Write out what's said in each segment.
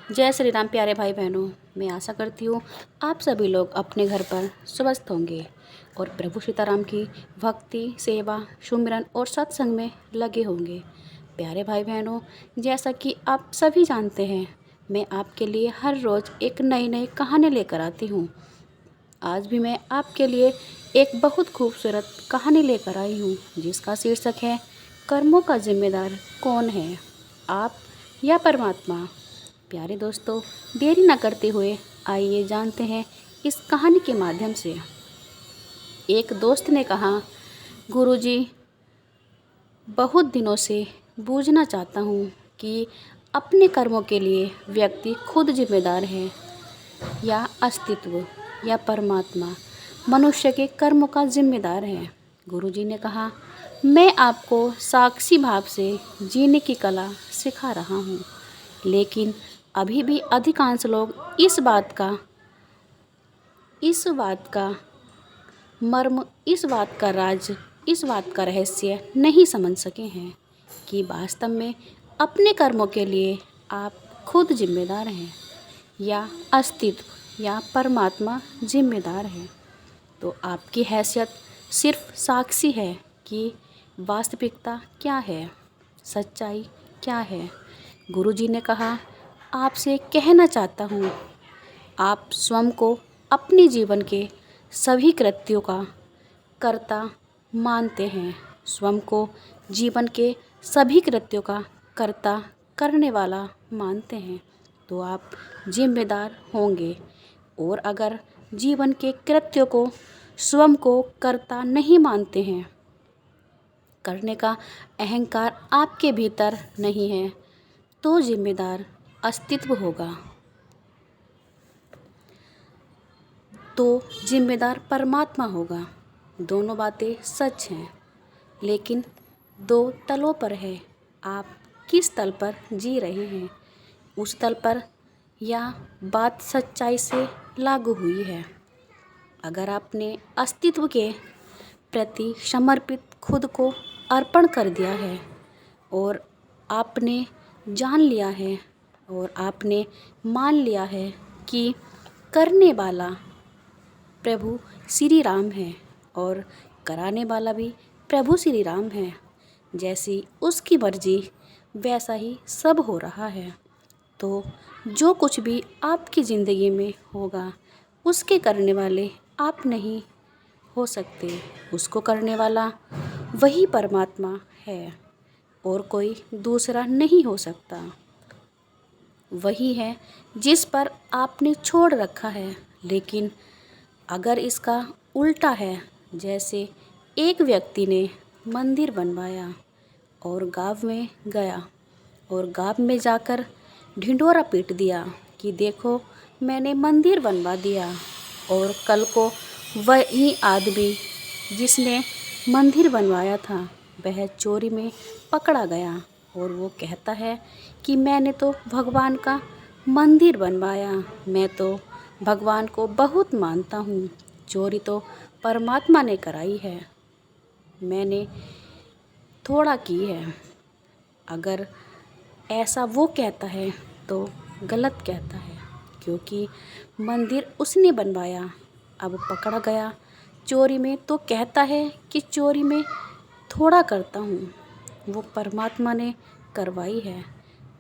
जय श्री राम प्यारे भाई बहनों। मैं आशा करती हूँ आप सभी लोग अपने घर पर स्वस्थ होंगे और प्रभु सीताराम की भक्ति, सेवा, सुमिरन और सत्संग में लगे होंगे। प्यारे भाई बहनों, जैसा कि आप सभी जानते हैं, मैं आपके लिए हर रोज़ एक नई नई कहानी लेकर आती हूँ। आज भी मैं आपके लिए एक बहुत खूबसूरत कहानी लेकर आई हूँ, जिसका शीर्षक है कर्मों का जिम्मेदार कौन है, आप या परमात्मा। प्यारे दोस्तों, देरी न करते हुए आइए जानते हैं इस कहानी के माध्यम से। एक दोस्त ने कहा, गुरुजी, बहुत दिनों से बूझना चाहता हूँ कि अपने कर्मों के लिए व्यक्ति खुद जिम्मेदार है या अस्तित्व या परमात्मा मनुष्य के कर्मों का जिम्मेदार है। गुरुजी ने कहा, मैं आपको साक्षी भाव से जीने की कला सिखा रहा हूँ, लेकिन अभी भी अधिकांश लोग इस बात का मर्म, इस बात का राज, इस बात का रहस्य नहीं समझ सके हैं कि वास्तव में अपने कर्मों के लिए आप खुद जिम्मेदार हैं या अस्तित्व या परमात्मा जिम्मेदार है। तो आपकी हैसियत सिर्फ साक्षी है कि वास्तविकता क्या है, सच्चाई क्या है। गुरुजी ने कहा, आपसे कहना चाहता हूँ, आप स्वयं को अपने जीवन के सभी कृत्यों का कर्ता मानते हैं, स्वयं को जीवन के सभी कृत्यों का कर्ता करने वाला मानते हैं, तो आप जिम्मेदार होंगे। और अगर जीवन के कृत्यों को स्वयं को कर्ता नहीं मानते हैं, करने का अहंकार आपके भीतर नहीं है, तो जिम्मेदार अस्तित्व होगा, तो जिम्मेदार परमात्मा होगा। दोनों बातें सच हैं, लेकिन दो तलों पर है। आप किस तल पर जी रहे हैं, उस तल पर या बात सच्चाई से लागू हुई है। अगर आपने अस्तित्व के प्रति समर्पित खुद को अर्पण कर दिया है और आपने जान लिया है और आपने मान लिया है कि करने वाला प्रभु श्री राम है और कराने वाला भी प्रभु श्री राम है, जैसी उसकी मर्जी वैसा ही सब हो रहा है, तो जो कुछ भी आपकी ज़िंदगी में होगा उसके करने वाले आप नहीं हो सकते। उसको करने वाला वही परमात्मा है और कोई दूसरा नहीं हो सकता। वही है जिस पर आपने छोड़ रखा है। लेकिन अगर इसका उल्टा है, जैसे एक व्यक्ति ने मंदिर बनवाया और गाँव में गया और गाँव में जाकर ढिंढोरा पीट दिया कि देखो मैंने मंदिर बनवा दिया, और कल को वही आदमी जिसने मंदिर बनवाया था वह चोरी में पकड़ा गया और वो कहता है कि मैंने तो भगवान का मंदिर बनवाया, मैं तो भगवान को बहुत मानता हूँ, चोरी तो परमात्मा ने कराई है, मैंने थोड़ा की है। अगर ऐसा वो कहता है तो गलत कहता है, क्योंकि मंदिर उसने बनवाया, अब पकड़ा गया चोरी में तो कहता है कि चोरी में थोड़ा करता हूँ, वो परमात्मा ने करवाई है।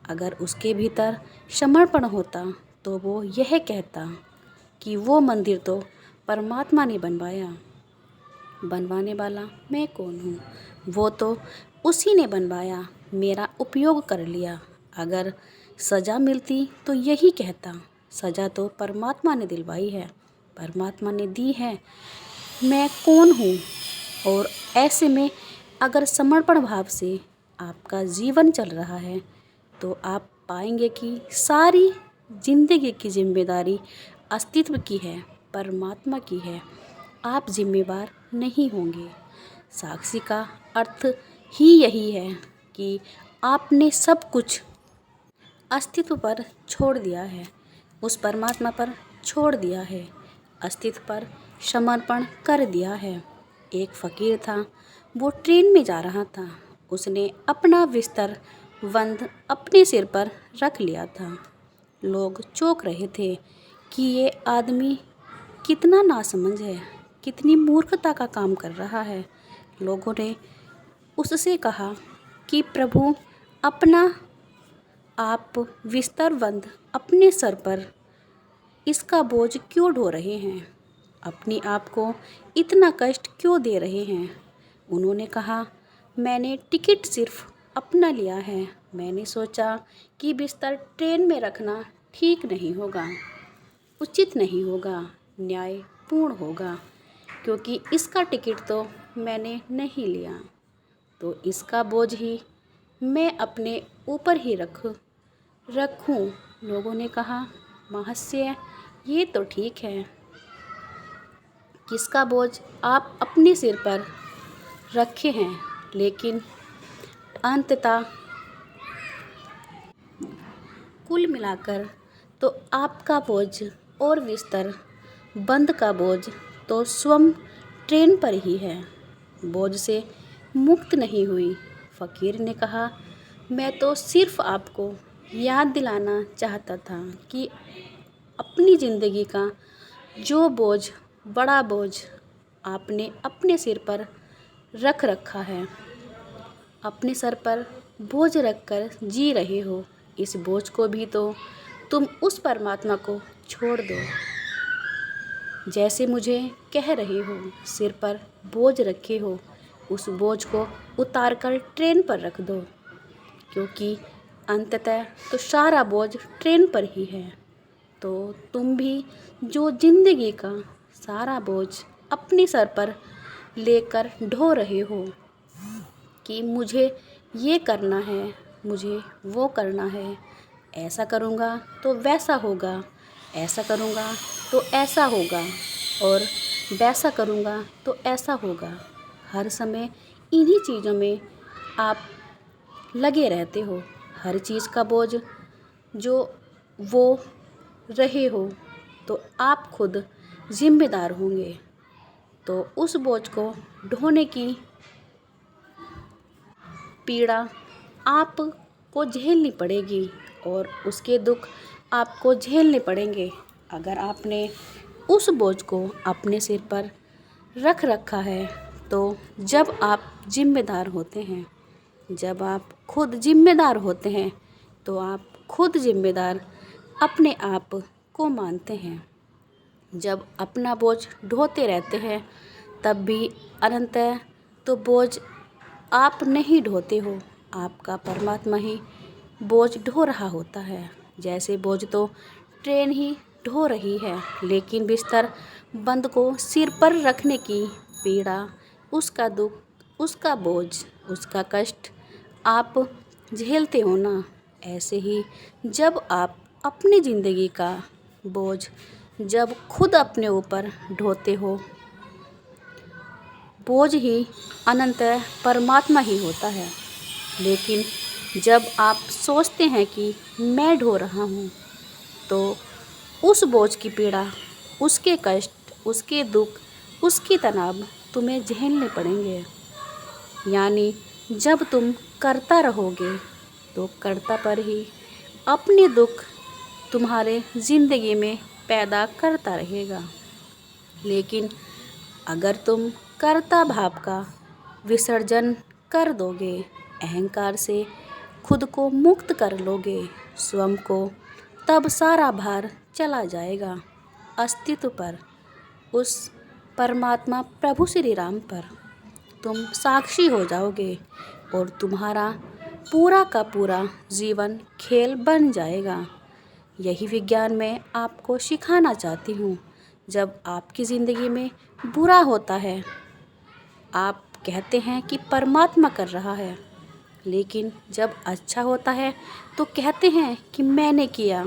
अगर उसके भीतर समर्पण होता तो वो यह कहता कि वो मंदिर तो परमात्मा ने बनवाया, बनवाने वाला मैं कौन हूँ, वो तो उसी ने बनवाया, मेरा उपयोग कर लिया। अगर सज़ा मिलती तो यही कहता, सज़ा तो परमात्मा ने दिलवाई है, परमात्मा ने दी है, मैं कौन हूँ। और ऐसे में अगर समर्पण भाव से आपका जीवन चल रहा है तो आप पाएंगे कि सारी जिंदगी की जिम्मेदारी अस्तित्व की है, परमात्मा की है, आप जिम्मेवार नहीं होंगे। साक्षी का अर्थ ही यही है कि आपने सब कुछ अस्तित्व पर छोड़ दिया है, उस परमात्मा पर छोड़ दिया है, अस्तित्व पर समर्पण कर दिया है। एक फ़कीर था, वो ट्रेन में जा रहा था, उसने अपना बिस्तर बंद अपने सिर पर रख लिया था, लोग चौंक रहे थे कि ये आदमी कितना नासमझ है, कितनी मूर्खता का काम कर रहा है। लोगों ने उससे कहा कि प्रभु, अपना आप विस्तरबंद अपने सर पर इसका बोझ क्यों ढो रहे हैं? अपने आप को इतना कष्ट क्यों दे रहे हैं? उन्होंने कहा, मैंने टिकट सिर्फ अपना लिया है। मैंने सोचा कि बिस्तर ट्रेन में रखना ठीक नहीं होगा, उचित नहीं होगा, न्यायपूर्ण होगा, क्योंकि इसका टिकट तो मैंने नहीं लिया, तो इसका बोझ ही मैं अपने ऊपर ही रखूं। लोगों ने कहा, महाशय, ये तो ठीक है, किसका बोझ आप अपने सिर पर रखे हैं, लेकिन अंततः कुल मिलाकर तो आपका बोझ और बिस्तर बंद का बोझ तो स्वयं ट्रेन पर ही है, बोझ से मुक्त नहीं हुई। फ़कीर ने कहा, मैं तो सिर्फ आपको याद दिलाना चाहता था कि अपनी ज़िंदगी का जो बोझ, बड़ा बोझ आपने अपने सिर पर रख रखा है, अपने सर पर बोझ रखकर जी रहे हो, इस बोझ को भी तो तुम उस परमात्मा को छोड़ दो। जैसे मुझे कह रहे हो, सिर पर बोझ रखे हो, उस बोझ को उतारकर ट्रेन पर रख दो, क्योंकि अंततः तो सारा बोझ ट्रेन पर ही है। तो तुम भी जो ज़िंदगी का सारा बोझ अपने सर पर लेकर ढो रहे हो कि मुझे ये करना है, मुझे वो करना है, ऐसा करूँगा तो वैसा होगा, ऐसा करूँगा तो ऐसा होगा, और वैसा करूँगा तो ऐसा होगा। हर समय इन्हीं चीज़ों में आप लगे रहते हो। हर चीज़ का बोझ जो वो रहे हो, तो आप खुद जिम्मेदार होंगे। तो उस बोझ को ढोने की पीड़ा आपको झेलनी पड़ेगी और उसके दुख आपको झेलने पड़ेंगे। अगर आपने उस बोझ को अपने सिर पर रख रखा है, तो जब आप जिम्मेदार होते हैं, जब आप खुद जिम्मेदार होते हैं, तो आप खुद जिम्मेदार अपने आप को मानते हैं। जब अपना बोझ ढोते रहते हैं, तब भी अनंतः तो बोझ आप नहीं ढोते हो, आपका परमात्मा ही बोझ ढो रहा होता है। जैसे बोझ तो ट्रेन ही ढो रही है, लेकिन बिस्तर बंद को सिर पर रखने की पीड़ा, उसका दुख, उसका बोझ, उसका कष्ट आप झेलते हो ना। ऐसे ही जब आप अपनी ज़िंदगी का बोझ जब खुद अपने ऊपर ढोते हो, बोझ ही अनंतः परमात्मा ही होता है। लेकिन जब आप सोचते हैं कि मैं ढो रहा हूँ, तो उस बोझ की पीड़ा, उसके कष्ट, उसके दुख, उसकी तनाव तुम्हें झेलने पड़ेंगे। यानी जब तुम करता रहोगे, तो करता पर ही अपने दुख तुम्हारे ज़िंदगी में पैदा करता रहेगा। लेकिन अगर तुम कर्ता भाव का विसर्जन कर दोगे, अहंकार से खुद को मुक्त कर लोगे स्वयं को, तब सारा भार चला जाएगा अस्तित्व पर, उस परमात्मा प्रभु श्री राम पर। तुम साक्षी हो जाओगे और तुम्हारा पूरा का पूरा जीवन खेल बन जाएगा। यही विज्ञान मैं आपको सिखाना चाहती हूँ। जब आपकी ज़िंदगी में बुरा होता है, आप कहते हैं कि परमात्मा कर रहा है, लेकिन जब अच्छा होता है तो कहते हैं कि मैंने किया।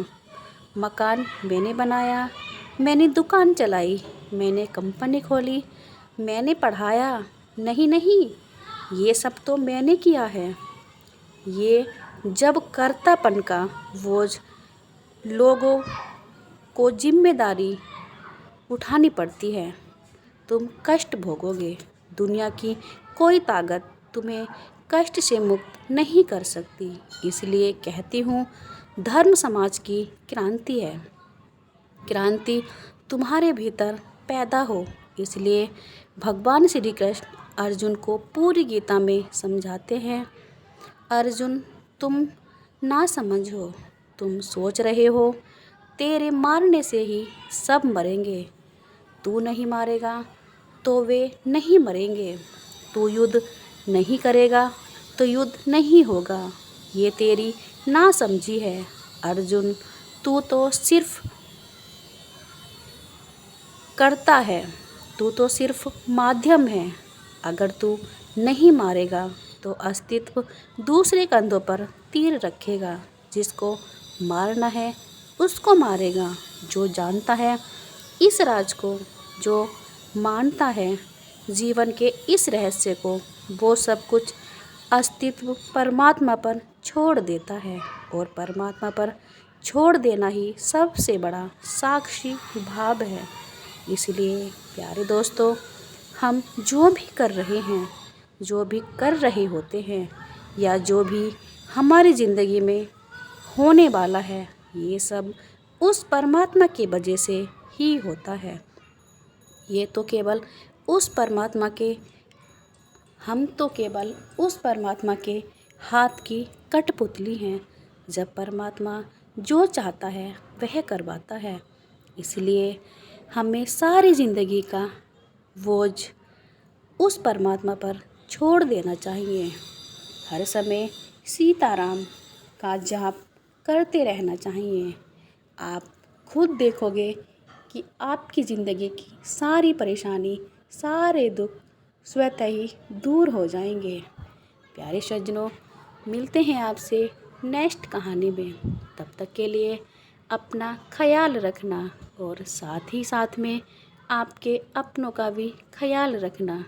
मकान मैंने बनाया, मैंने दुकान चलाई, मैंने कंपनी खोली, मैंने पढ़ाया। नहीं नहीं, ये सब तो मैंने किया है। ये जब कर्तापन का बोझ लोगों को जिम्मेदारी उठानी पड़ती है, तुम कष्ट भोगोगे। दुनिया की कोई ताकत तुम्हें कष्ट से मुक्त नहीं कर सकती। इसलिए कहती हूँ, धर्म समाज की क्रांति है। क्रांति तुम्हारे भीतर पैदा हो, इसलिए भगवान श्री कृष्ण अर्जुन को पूरी गीता में समझाते हैं, अर्जुन तुम ना समझो, तुम सोच रहे हो तेरे मारने से ही सब मरेंगे। तू नहीं मारेगा तो वे नहीं मरेंगे, तू युद्ध नहीं करेगा तो युद्ध नहीं होगा। ये तेरी नासमझी है अर्जुन, तू तो सिर्फ करता है, तू तो सिर्फ माध्यम है। अगर तू नहीं मारेगा तो अस्तित्व दूसरे कंधों पर तीर रखेगा। जिसको मारना है उसको मारेगा, जो जानता है इस राज को, जो मानता है जीवन के इस रहस्य को, वो सब कुछ अस्तित्व परमात्मा पर छोड़ देता है। और परमात्मा पर छोड़ देना ही सबसे बड़ा साक्षी भाव है। इसलिए प्यारे दोस्तों, हम जो भी कर रहे हैं, जो भी कर रहे होते हैं, या जो भी हमारी ज़िंदगी में होने वाला है, ये सब उस परमात्मा की वजह से ही होता है। ये तो केवल उस परमात्मा के हम तो केवल उस परमात्मा के हाथ की कठपुतली हैं। जब परमात्मा जो चाहता है वह करवाता है। इसलिए हमें सारी ज़िंदगी का बोझ उस परमात्मा पर छोड़ देना चाहिए। हर समय सीताराम का जाप करते रहना चाहिए। आप खुद देखोगे कि आपकी ज़िंदगी की सारी परेशानी, सारे दुख स्वतः ही दूर हो जाएंगे। प्यारे सज्जनों, मिलते हैं आपसे नेक्स्ट कहानी में। तब तक के लिए अपना ख्याल रखना और साथ ही साथ में आपके अपनों का भी ख्याल रखना।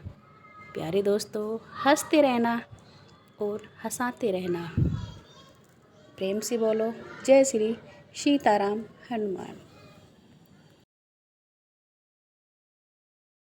प्यारे दोस्तों, हंसते रहना और हंसाते रहना। प्रेम से बोलो जय श्री सीताराम हनुमान।